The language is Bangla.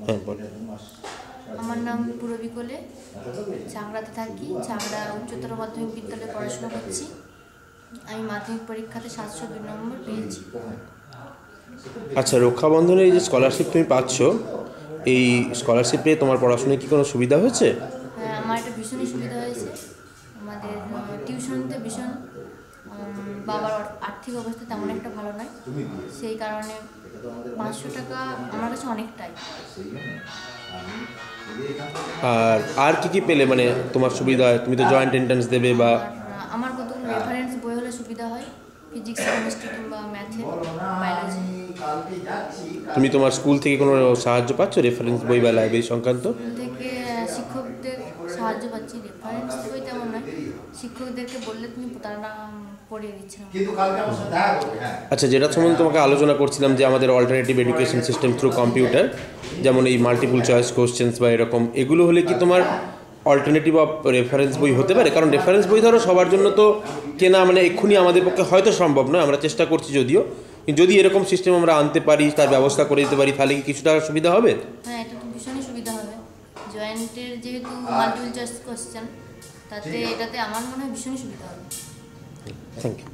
হ্যাঁ বল। আমার নাম পূরবী কোলে, চাংড়াতে থাকি। চাংড়া উচ্চতর মাধ্যমিক বিদ্যালয়ে পড়াশোনা করছি। আমি মাধ্যমিক পরীক্ষাতে 702 নম্বর পেয়েছি। আচ্ছা, রক্ষাবন্ধনের এই যে স্কলারশিপ তুমি পাচ্ছ, এই স্কলারশিপ পেয়ে তোমার পড়াশোনায় কি কোনো সুবিধা হয়েছে? হ্যাঁ, আমার এটা ভীষণই সুবিধা হয়েছে। আমাদের টিউশনিতে ভীষণ বাবার আর্থিক অবস্থা তেমন একটা ভালো নয়, সেই কারণে 500 টাকা আমার কাছে অনেকটাই। আর কি কি পেলে, মানে তোমার সুবিধা হয়? তুমি তো জয়েন্ট এন্ট্রান্স দেবে বা আমার কতগুলো রেফারেন্স বই হলে সুবিধা হয়, ফিজিক্স, কেমিস্ট্রি কিংবা ম্যাথে, বায়োলজি। তুমি তোমার স্কুল থেকে কোনো সাহায্য পাচ্ছ রেফারেন্স বই বা লাইব্রেরি সংক্রান্ত? স্কুল থেকে শিক্ষকদের সাহায্য পাচ্ছি। রেফারেন্স বই তেমন নয়, শিক্ষকদেরকে বললে তারা পড়িয়ে দিচ্ছে। আচ্ছা, যেটা সম্বন্ধে তোমাকে আলোচনা করছিলাম যে আমাদের alternative education system through computer, যেমন এই মাল্টিপল চয়েস কোশ্চেন্স বা এরকম, এগুলো হলে কি তোমার অল্টারনেটিভ অফ রেফারেন্স বই হতে পারে? কারণ রেফারেন্স বই ধরো সবার জন্য তো কেনা মানে এক্ষুনি আমাদের পক্ষে হয়তো সম্ভব নয়, আমরা চেষ্টা করছি যদিও, যদি এরকম সিস্টেম আমরা আনতে পারি, তার ব্যবস্থা করে দিতে পারি, তাহলে কি কিছুটা সুবিধা হবে? হ্যাঁ, এটা তো ভীষণই সুবিধা হবে। জয়েন্টের যেহেতু মাল্টিপল চয়েস কোশ্চেন, এটাতে আমার মনে হয় ভীষণই সুবিধা হবে। Thank you.